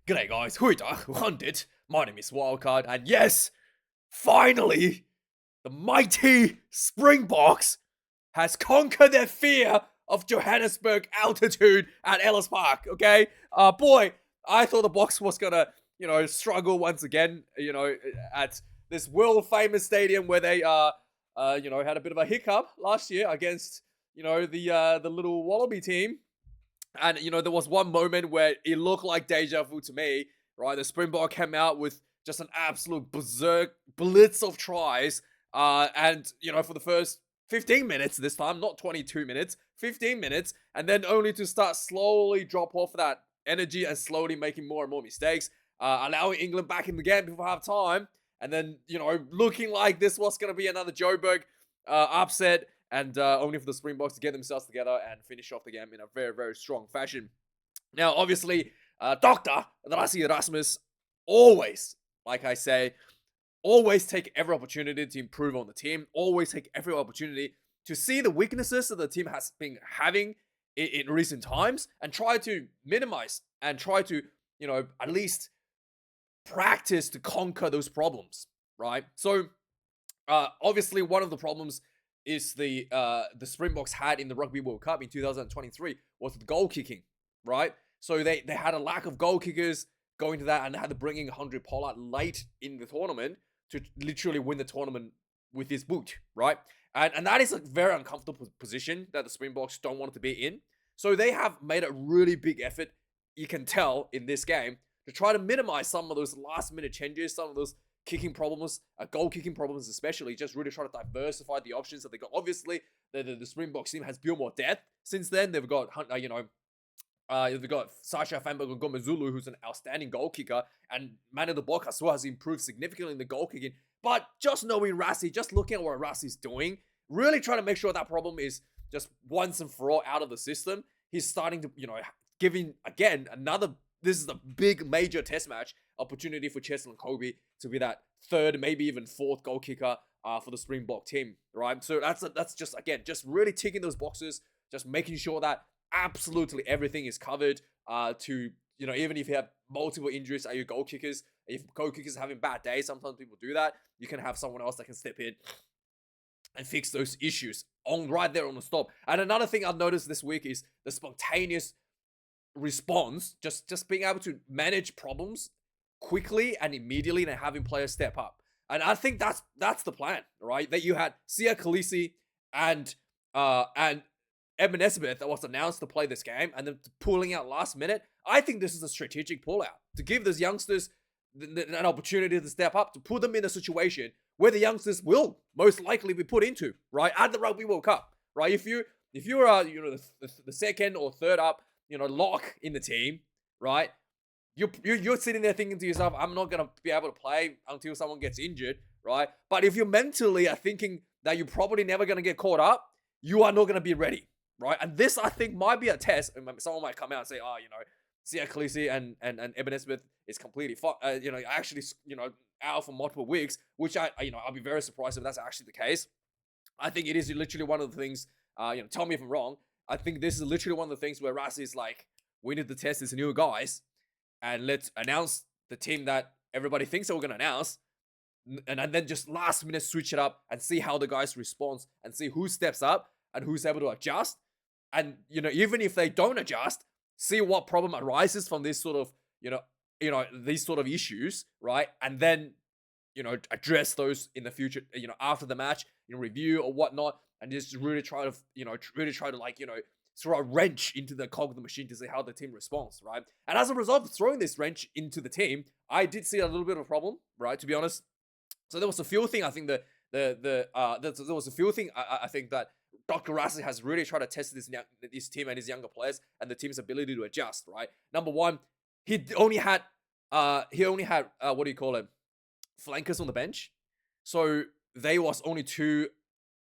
G'day guys, goeiedag, hoe gaan dit? My name is Wildkard, and yes, finally, the mighty Springboks has conquered their fear of Johannesburg altitude at Ellis Park, okay? Boy, I thought the Boks was gonna, struggle once again, at this world-famous stadium where they, had a bit of a hiccup last year against, the little Wallaby team. And, there was one moment where it looked like deja vu to me, right? The Springbok came out with just an absolute berserk blitz of tries. And, for the first 15 minutes this time, not 22 minutes, 15 minutes. And then only to start slowly drop off that energy and slowly making more and more mistakes. Allowing England back in the game before half time. And then, looking like this was going to be another Joburg upset. And only for the Springboks to get themselves together and finish off the game in a very, very strong fashion. Now, obviously, Dr. Rassie Erasmus always, like I say, always take every opportunity to improve on the team. Always take every opportunity to see the weaknesses that the team has been having in recent times and try to minimize and try to, at least practice to conquer those problems, right? So, obviously, one of the problems is the Springboks had in the Rugby World Cup in 2023 was the goal kicking, right? So they had a lack of goal kickers going to that, and they had to bring in Andre Pollard late in the tournament to literally win the tournament with his boot, right? And that is a very uncomfortable position that the Springboks don't want to be in. So they have made a really big effort, you can tell, in this game to try to minimize some of those last minute changes, some of those kicking problems, goal kicking problems especially, just really trying to diversify the options that they got. Obviously, the Springboks team has built more depth since then. They've got, they've got Sasha Fanberg Gomezulu, who's an outstanding goal kicker, and Manu Deboka as well has improved significantly in the goal kicking. But just knowing Rassie, just looking at what Rassie's doing, really trying to make sure that problem is just once and for all out of the system. He's starting to, giving, again, this is a big major test match opportunity for Cheslin Kobe to be that third, maybe even fourth goal kicker for the Springbok team, right? So that's just, again, just really ticking those boxes, just making sure that absolutely everything is covered to, even if you have multiple injuries at your goal kickers, if goal kickers are having bad days, sometimes people do that, you can have someone else that can step in and fix those issues right there on the stop. And another thing I've noticed this week is the spontaneous response, just being able to manage problems quickly and immediately and having players step up. And I think that's the plan, right? That you had Sia Khaleesi and Eben Nesbitt that was announced to play this game and then pulling out last minute. I think this is a strategic pullout to give those youngsters an opportunity to step up, to put them in a situation where the youngsters will most likely be put into, right, at the Rugby World Cup, right? If you're the second or third up, lock in the team, right? You're sitting there thinking to yourself, I'm not gonna be able to play until someone gets injured, right? But if you mentally are thinking that you're probably never gonna get caught up, you are not gonna be ready, right? And this, I think, might be a test. Someone might come out and say, Sia Khaleesi and Eben Nesbitt is completely actually out for multiple weeks, which I'll be very surprised if that's actually the case. I think it is literally one of the things. Tell me if I'm wrong. I think this is literally one of the things where Rassie is like, we need to test these new guys, and let's announce the team that everybody thinks that we're gonna announce, and then just last minute switch it up and see how the guys respond and see who steps up and who's able to adjust. And even if they don't adjust, see what problem arises from this sort of these sort of issues, right? And then address those in the future, after the match, review or whatnot, and just really try to throw a wrench into the cog of the machine to see how the team responds, right? And as a result of throwing this wrench into the team, I did see a little bit of a problem, right? To be honest. So there was a few thing I think that there was a few thing I think that Dr. Rassie has really tried to test this team and his younger players and the team's ability to adjust, right? Number one, he only had what do you call it? Flankers on the bench. So they was only two.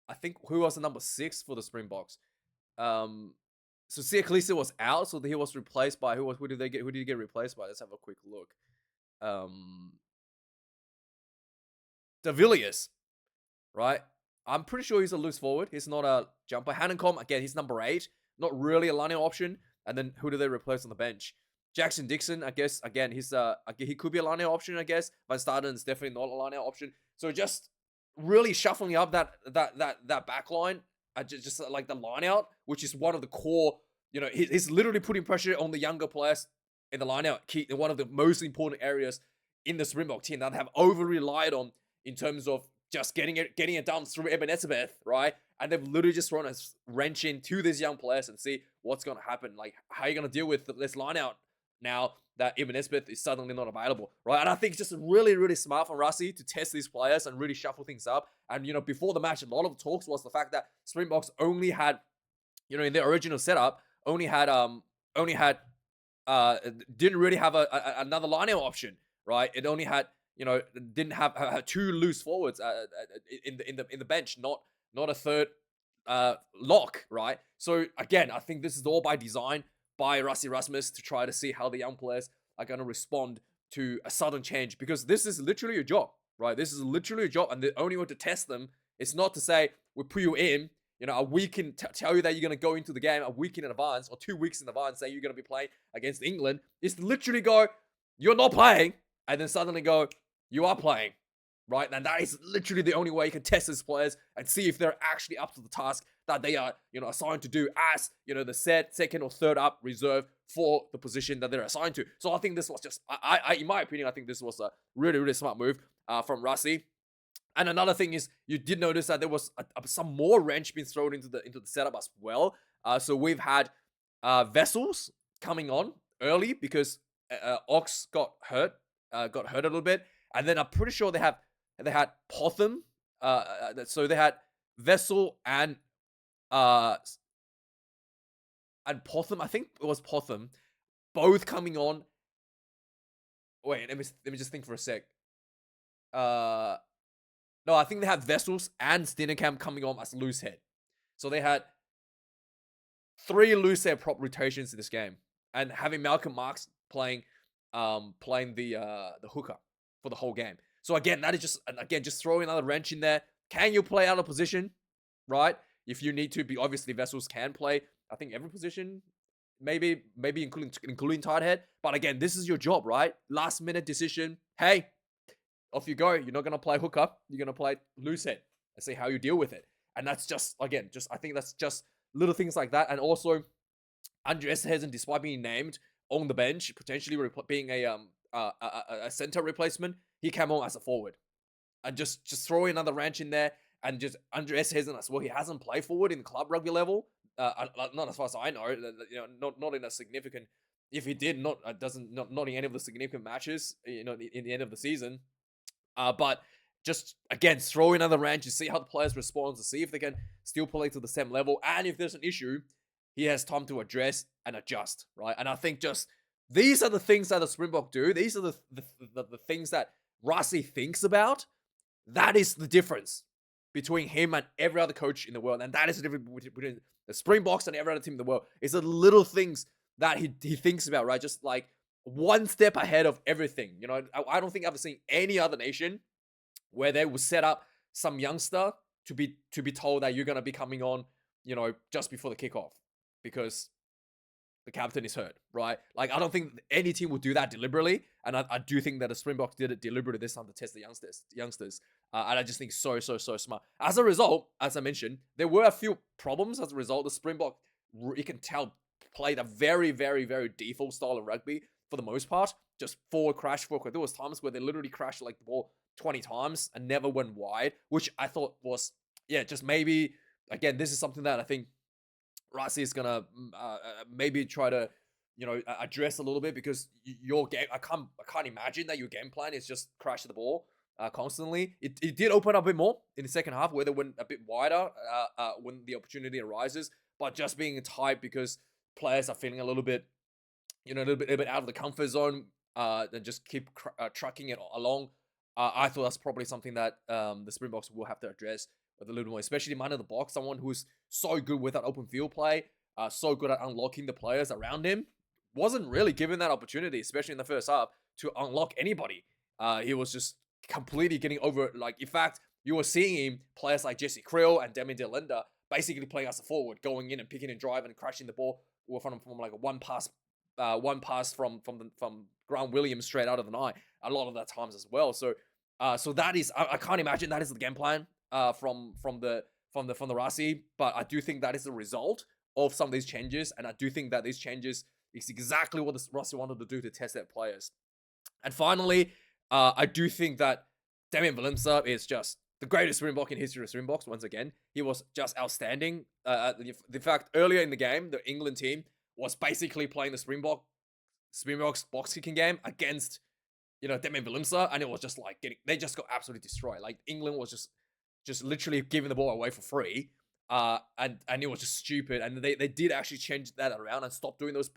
I think who was the number 6 for the Springboks? So Sia Khaleesi was out, so he was replaced by who did he get replaced by? Let's have a quick look. De Villiers, right? I'm pretty sure he's a loose forward. He's not a jumper. Hanekom, again, he's number 8. Not really a lining option. And then who do they replace on the bench? Jackson Dixon, I guess, again, he could be a line-out option, I guess. Van Staden is definitely not a line-out option. So just really shuffling up that back line, just like the line-out, which is one of the core, he's literally putting pressure on the younger players in the line-out, one of the most important areas in the Springbok team that have over-relied on in terms of just getting it done through Eben Etzebeth, right? And they've literally just thrown a wrench into these young players and see what's going to happen. Like, how are you going to deal with this line-out now that Eben Etzebeth is suddenly not available, right? And I think it's just really, really smart from Rassie to test these players and really shuffle things up. And, before the match, a lot of the talks was the fact that Springboks only had, in their original setup, didn't really have another line-out option, right? It only had, didn't have two loose forwards in the bench, not a third lock, right? So again, I think this is all by design by Rassie Erasmus to try to see how the young players are going to respond to a sudden change, because this is literally a job, right? This is literally a job, and the only way to test them is not to say we put you in, a week and tell you that you're going to go into the game a week in advance or 2 weeks in advance, say you're going to be playing against England. It's literally go, you're not playing, and then suddenly go, you are playing, right? And that is literally the only way you can test these players and see if they're actually up to the task that they are, assigned to do as, the second or third up reserve for the position that they're assigned to. So I think this was just, in my opinion, I think this was a really, really smart move from Rassie. And another thing is, you did notice that there was some more wrench being thrown into the setup as well. So we've had Vessels coming on early because Ox got hurt a little bit, and then I'm pretty sure they had Potham. So they had Vessel and Potham. I think it was Potham, both coming on. Wait, let me just think for a sec. No, I think they had Vessels and Steenekamp coming on as loose head. So they had 3 loose head prop rotations in this game, and having Malcolm Marx playing the hooker for the whole game. So again, that is just throwing another wrench in there. Can you play out of position, right? If you need to be, obviously Vessels can play, I think, every position, maybe including tight head. But again, this is your job, right? Last minute decision. Hey, off you go. You're not gonna play hooker. You're gonna play loose head and see how you deal with it. And that's just, again, I think that's just little things like that. And also, Andre Esterhuizen, despite being named on the bench, potentially being a center replacement, he came on as a forward. And just throwing another wrench in there, and just Andre Esterhuizen as well. He hasn't played forward in the club rugby level, not as far as I know. Not in a significant. If he did, not in any of the significant matches, in the end of the season. But just, again, throw another wrench to see how the players respond, to see if they can still play to the same level. And if there's an issue, he has time to address and adjust, right? And I think just these are the things that the Springbok do. These are the things that Rassie thinks about. That is the difference between him and every other coach in the world. And that is the difference between the Springboks and every other team in the world. It's the little things that he thinks about, right? Just like one step ahead of everything. I don't think I've seen any other nation where they will set up some youngster to be told that you're going to be coming on, just before the kickoff because the captain is hurt, right? Like, I don't think any team will do that deliberately. And I do think that the Springboks did it deliberately this time to test the youngsters. And I just think so smart. As a result, as I mentioned, there were a few problems as a result. The Springbok, you can tell, played a very, very, very default style of rugby for the most part. Just forward crash. There was times where they literally crashed like the ball 20 times and never went wide, which I thought was, just maybe, again, this is something that I think Rassie is going to maybe try to, address a little bit, because your game, I can't imagine that your game plan is just crash the ball constantly. It did open up a bit more in the second half, where they went a bit wider when the opportunity arises, but just being tight because players are feeling a little bit, a little bit out of the comfort zone, and just keep trucking it along. I thought that's probably something that the Springboks will have to address with a little more, especially man in the box, someone who's so good with that open field play, so good at unlocking the players around him. Wasn't really given that opportunity, especially in the first half, to unlock anybody. He was just completely getting over it. Like, in fact, you were seeing him, players like Jesse Kriel and Demi de Linda, basically playing as a forward, going in and picking and driving and crashing the ball from like a one pass one pass from Grant Williams straight out of the night a lot of that times as well. So that is I can't imagine that is the game plan from the Rassie, but I do think that is the result of some of these changes, and I do think that these changes is exactly what the Rassie wanted to do to test their players. And finally, I do think that Damian Willemse is just the greatest Springbok in history of Springboks. Once again, he was just outstanding. The fact earlier in the game, the England team was basically playing the Springboks box kicking game against, Damian Willemse, and it was just like they just got absolutely destroyed. Like England was just literally giving the ball away for free, and it was just stupid. And they did actually change that around and stop doing those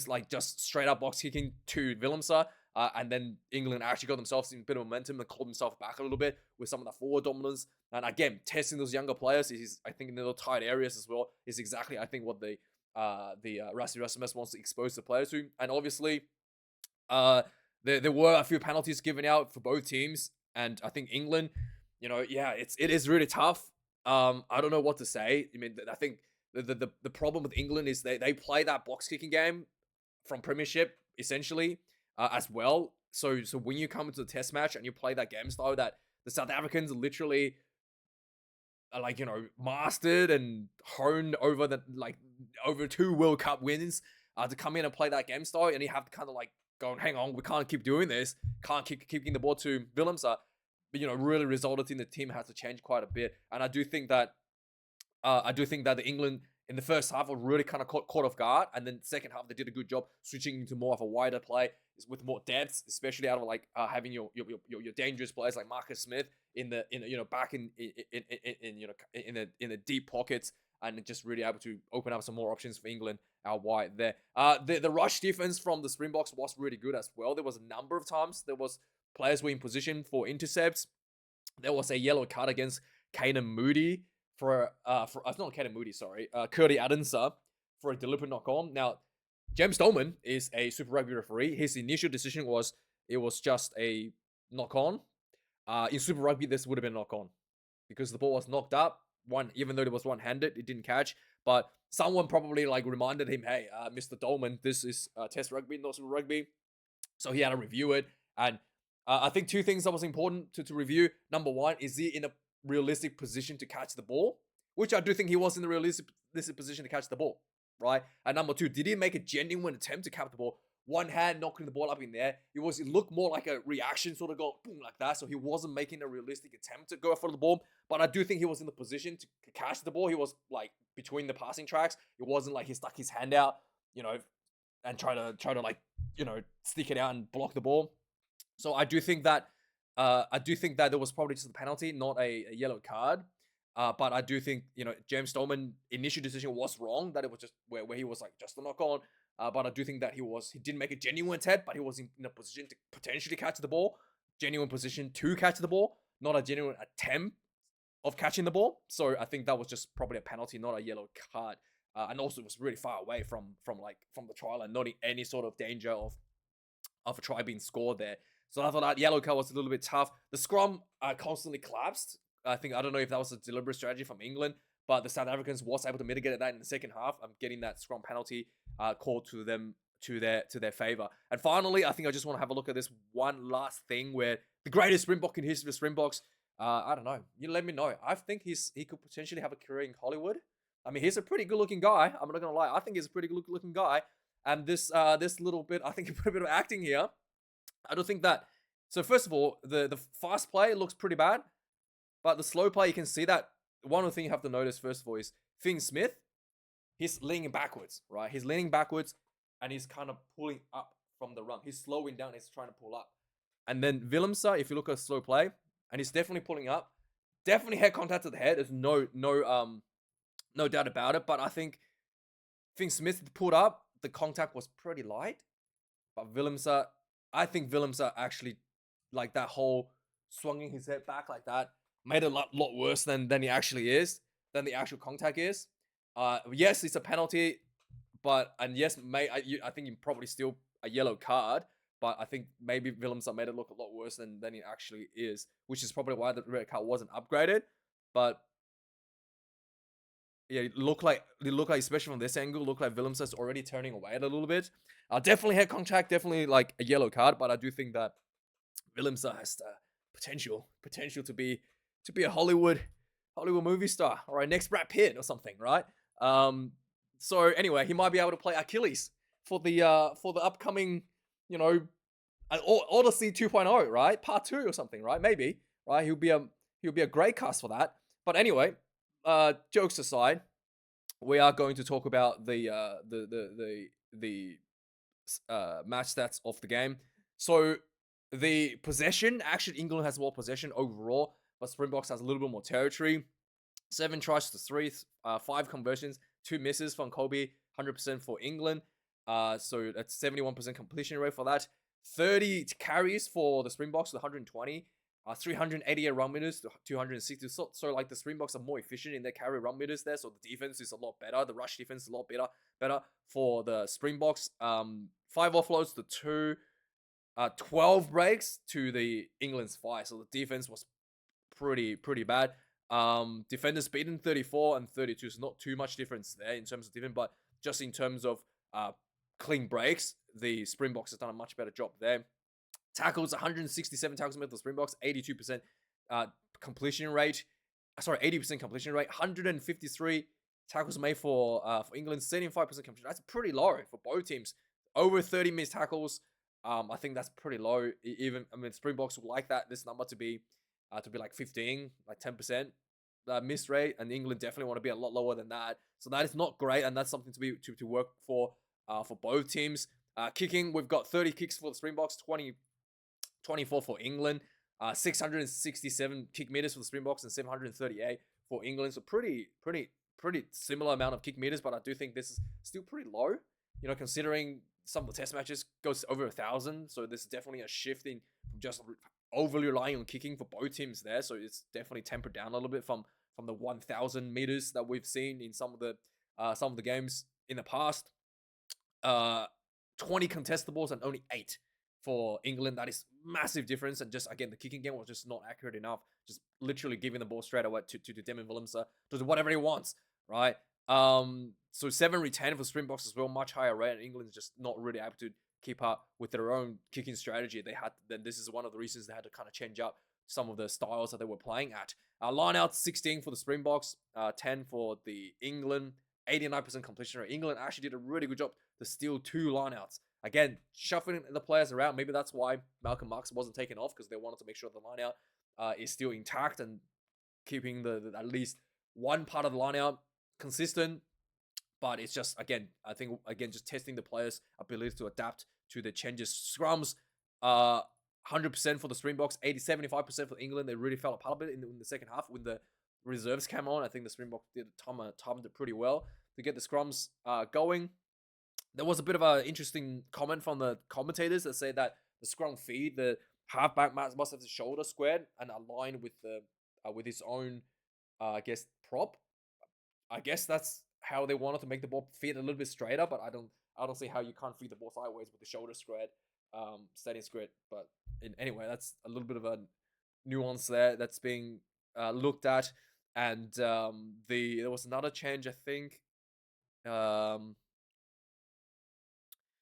like just straight up box kicking to Willemse. And then England actually got themselves in a bit of momentum and clawed themselves back a little bit with some of the forward dominance. And again, testing those younger players is, I think, in the little tight areas as well, is exactly, I think, what the Rassie Erasmus wants to expose the players to. And obviously, there were a few penalties given out for both teams. And I think England, it is really tough. I don't know what to say. I mean, I think the problem with England is they play that box kicking game from Premiership, essentially. As well. So when you come into the test match and you play that game style that the South Africans literally are mastered and honed over 2 World Cup wins to come in and play that game style, and you have to kind of go, hang on, we can't keep doing this, can't keep kicking the ball to Willemse, but really resulted in the team has to change quite a bit. And I do think that the England in the first half were really kind of caught off guard, and then second half they did a good job switching into more of a wider play with more depth, especially out of having your dangerous players like Marcus Smith back in the deep pockets, and just really able to open up some more options for England out wide there. The rush defense from the Springboks was really good as well. There was a number of times there was players were in position for intercepts. There was a yellow card against Kanan Moody for not Kanan Moody, sorry, Curdy Adensa for a deliberate knock-on. Now, James Dolman is a Super Rugby referee. His initial decision was it was just a knock-on. In Super Rugby, this would have been a knock-on because the ball was knocked up. Even though it was one-handed, it didn't catch. But someone probably reminded him, hey, Mr. Dolman, this is Test Rugby, not Super Rugby. So he had to review it. And I think 2 things that was important to review. Number 1, is he in a realistic position to catch the ball? Which I do think he was in the realistic position to catch the ball, right? And number 2, did he make a genuine attempt to catch the ball? One hand knocking the ball up in there. It looked more like a reaction, sort of go boom like that. So he wasn't making a realistic attempt to go for the ball. But I do think he was in the position to catch the ball. He was between the passing tracks. It wasn't like he stuck his hand out, and try to stick it out and block the ball. So I do think that there was probably just a penalty, not a yellow card. But I do think, James Dolman's initial decision was wrong, that it was just where he was just a knock on. But I do think that he didn't make a genuine attempt, but he was in a position to potentially catch the ball. Genuine position to catch the ball, not a genuine attempt of catching the ball. So I think that was just probably a penalty, not a yellow card. And also it was really far away from the try line, not in any sort of danger of a try being scored there. So I thought that yellow card was a little bit tough. The scrum constantly collapsed. I don't know if that was a deliberate strategy from England, but the South Africans was able to mitigate that in the second half. I'm getting that scrum penalty called to them to their favor. And finally, I think I just want to have a look at this one last thing where the greatest Springbok in history of Springboks. I don't know. You let me know. I think he could potentially have a career in Hollywood. I mean, he's a pretty good looking guy. I'm not gonna lie. I think he's a pretty good looking guy. And this little bit, I think he put a bit of acting here. I don't think that. So first of all, the fast play looks pretty bad, but the slow play, you can see that. One of the things you have to notice first of all is Finn Smith. He's leaning backwards, right? He's leaning backwards, and he's kind of pulling up from the run. He's slowing down. He's trying to pull up. And then Willemse, if you look at slow play, and he's definitely pulling up. Definitely head contact to the head. There's no doubt about it. But I think Finn Smith pulled up. The contact was pretty light. But Willemse, I think Willemse actually, like that whole swinging his head back like that, made it a lot worse than he actually is, than the actual contact is. Yes, it's a penalty, and yes, I think you probably still a yellow card, but I think maybe Willemse made it look a lot worse than it actually is, which is probably why the red card wasn't upgraded. But yeah, it looked like especially from this angle, looked like Willemse is already turning away a little bit. Definitely head contact, definitely like a yellow card, but I do think that Willemse has the potential to be a Hollywood movie star. All right, next Brad Pitt or something, right? So anyway, he might be able to play Achilles for the upcoming, you know, Odyssey 2.0, right? Part 2 or something, right? Maybe, right? He'll be a great cast for that. But anyway, jokes aside, we are going to talk about the match stats of the game. So the possession, actually, England has more possession overall, but Springboks has a little bit more territory. 7 tries to 3, 5 conversions, 2 misses from Kobe, 100% for England. So that's 71% completion rate for that. 30 carries for the Springboks with 120. 388 run meters, 260. So like the Springboks are more efficient in their carry run meters there. So the defense is a lot better. The rush defense is a lot better for the Springboks. 5 offloads to 2. 12 breaks to the England's 5. So the defense was pretty bad. Defenders beaten 34 and 32. So not too much difference there in terms of defense, but just in terms of clean breaks, the Springboks has done a much better job there. Tackles, 167 tackles made for the Springboks, 82% completion rate. Sorry, 80% completion rate. 153 tackles made for England, 75% completion. That's pretty low for both teams. Over 30 missed tackles. I think that's pretty low. Even Springboks would like this number to be like 15, like 10% miss rate, and England definitely want to be a lot lower than that. So that is not great, and that's something to work for both teams. Kicking, we've got 30 kicks for the Springboks, 24 for England, 667 kick meters for the Springboks and 738 for England. So pretty similar amount of kick meters, but I do think this is still pretty low. You know, considering some of the test matches goes over 1,000, so this is definitely a shift in just overly relying on kicking for both teams there. So it's definitely tempered down a little bit from the 1,000 meters that we've seen in some of the games in the past. 20 contested balls and only 8 for England. That is massive difference. And just again, the kicking game was just not accurate enough. Just literally giving the ball straight away to Demon Willemse to do whatever he wants, right? So 7 retain for Springboks as well, much higher rate. And England's just not really able to keep up with their own kicking strategy. Then this is one of the reasons they had to kind of change up some of the styles that they were playing at. Line out 16 for the Springboks, 10 for the England, 89% completion rate. England actually did a really good job to steal 2 lineouts. Again, shuffling the players around. Maybe that's why Malcolm Marx wasn't taken off, because they wanted to make sure the lineout is still intact and keeping the at least one part of the lineout consistent. But it's just, again, I think, just testing the players' ability to adapt to the changes. Scrums, 100% for the Springboks, 75% for England. They really fell apart a bit in the second half when the reserves came on. I think the Springboks did timed it pretty well to get the scrums going. There was a bit of an interesting comment from the commentators that say that the scrum feed, the halfback must have the shoulder squared and aligned with his own, I guess, prop. I guess that's how they wanted to make the ball feed a little bit straighter, but I don't see how you can't feed the ball sideways with the shoulder squared, standing squared. But anyway, that's a little bit of a nuance there that's being looked at. And there was another change, I think.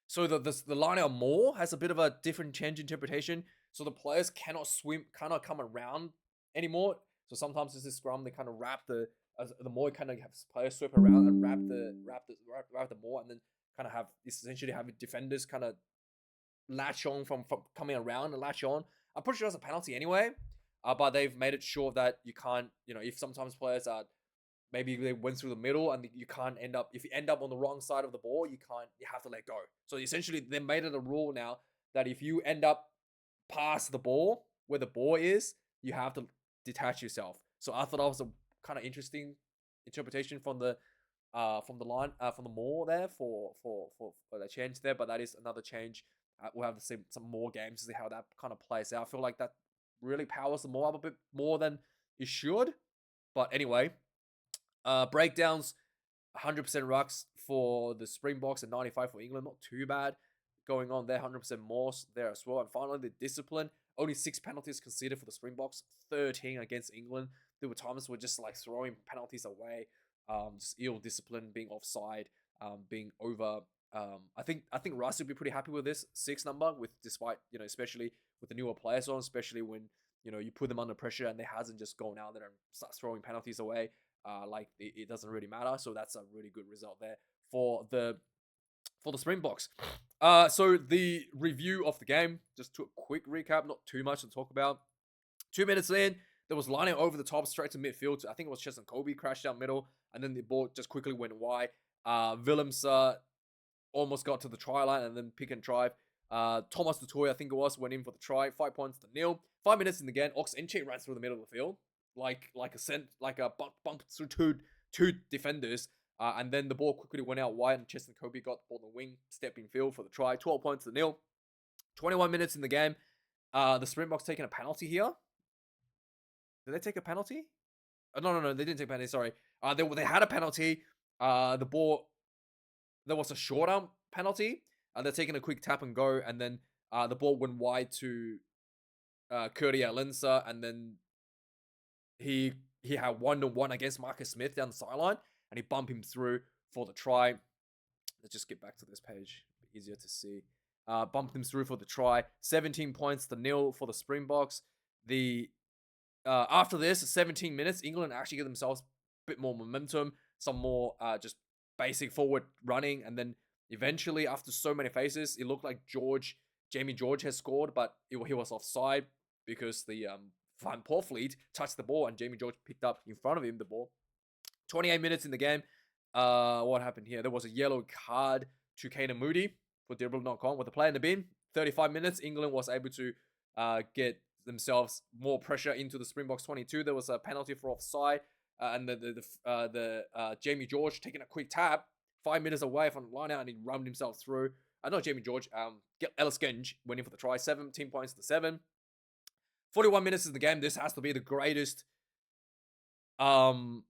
So the line out more has a bit of a different change interpretation. So the players cannot come around anymore. So sometimes it's a scrum, they kind of wrap the more kind of have players sweep around and wrap the more, and then kind of have essentially have defenders kind of latch on from coming around and latch on. I'm pretty sure that's a penalty anyway. But they've made it sure that you can't, if sometimes players are, maybe they went through the middle and you can't if you end up on the wrong side of the ball, you have to let go. So essentially they made it a rule now that if you end up past the ball, where the ball is, you have to detach yourself. So I thought that was a kind of interesting interpretation from the line, from the more there for the change there, but that is another change. We'll have to see some more games to see how that kind of plays out. I feel like that really powers the more up a bit more than it should. But anyway, breakdowns, 100% rucks for the Springboks and 95 for England. Not too bad going on there. 100% more there as well. And finally, the discipline. Only 6 penalties conceded for the Springboks, 13 against England. There were times we're just like throwing penalties away. just ill discipline, being offside, being over. I think Rassie would be pretty happy with this 6 number, with despite especially with the newer players on, especially when you put them under pressure and they hasn't just gone out there and starts throwing penalties away. Like it doesn't really matter. So that's a really good result there for the Springboks. So the review of the game, just to a quick recap, not too much to talk about. 2 minutes in, there was lining over the top straight to midfield. I think it was Chesson Kobe crashed down middle, and then the ball just quickly went wide. Willemse almost got to the try line and then pick and drive. Thomas Dutoy, I think it was, went in for the try. 5 points to nil. 5 minutes in the game, Ox Enche ran through the middle of the field, like a bump through two defenders. And then the ball quickly went out wide, and Chesson Kobe got the ball in the wing, stepping field for the try. 12 points to nil. 21 minutes in the game. The Springboks taking a penalty here. Did they take a penalty? No, they didn't take a penalty. Sorry. They had a penalty. The ball. There was a short arm penalty. They're taking a quick tap and go, and then the ball went wide to Anlysis, and then he had 1-1 against Marcus Smith down the sideline, and he bumped him through for the try. Let's just get back to this page. Easier to see. Bumped him through for the try. 17 points to nil for the Springboks. After this, 17 minutes, England actually get themselves a bit more momentum, some more just basic forward running, and then eventually, after so many phases, it looked like Jamie George has scored, but he was offside because the Van Poortvliet touched the ball and Jamie George picked up in front of him the ball. 28 minutes in the game. What happened here? There was a yellow card to Kanan Moody for Dribble.com with the play in the bin. 35 minutes, England was able to get themselves more pressure into the Springboks 22. There was a penalty for offside, and the Jamie George taking a quick tap 5 minutes away from the line out, and he rammed himself through. Not Jamie George. Ellis Genge went in for the try. 17 points to 7. 41 minutes in the game. This has to be the greatest. The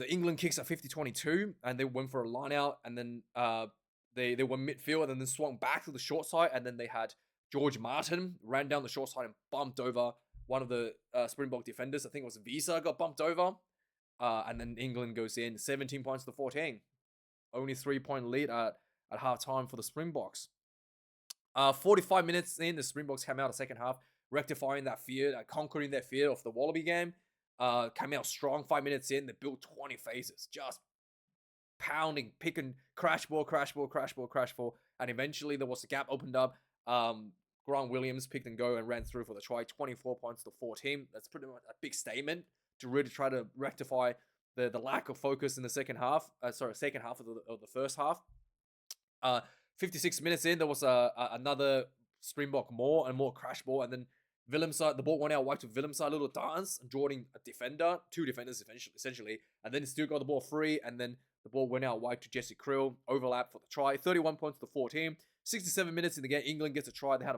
England kicks at 50-22, and they went for a line out, and then they were midfield, and then swung back to the short side, and then they had George Martin ran down the short side and bumped over one of the Springbok defenders. I think it was Visa got bumped over. And then England goes in 17 points to 14. Only 3-point lead at half time for the Springboks. 45 minutes in, the Springboks came out the second half, rectifying that fear, conquering their fear of the Wallaby game. Came out strong 5 minutes in. They built 20 phases, just pounding, picking, crash ball. And eventually there was a gap opened up. Grant Williams picked and go and ran through for the try. 24 points to 14. That's pretty much a big statement to really try to rectify the lack of focus in the second half. Second half of the first half. 56 minutes in, there was another Springbok more crash ball, and then Willemse, the ball went out wide to Willemse, a little dance, and drawing a defender, 2 defenders essentially, and then he still got the ball free, and then the ball went out wide to Jesse Krill, overlap for the try. 31 points to 14. 67 minutes in the game, England gets a try. They had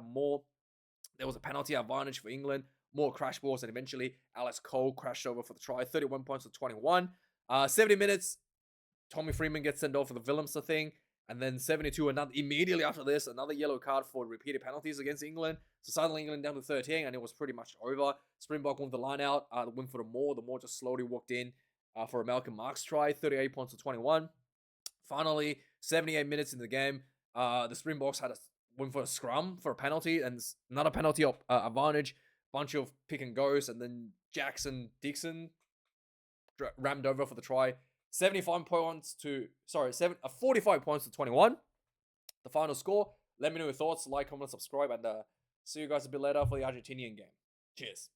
there was a penalty advantage for England. More crash balls, and eventually Alex Cole crashed over for the try. 31 points to 21. 70 minutes, Tommy Freeman gets sent off for the Willemse thing. And then 72, immediately after this, another yellow card for repeated penalties against England. So suddenly England down to 13, and it was pretty much over. Springbok won the line out, win for the Moore. The Moore just slowly walked in for a Malcolm Marks try. 38 points to 21. Finally, 78 minutes in the game, the Springboks had a win for a scrum for a penalty, and another penalty advantage. Bunch of pick and goes, and then Jackson Dixon rammed over for the try. 45 points to 21. The final score. Let me know your thoughts. Like, comment, subscribe, and see you guys a bit later for the Argentinian game. Cheers.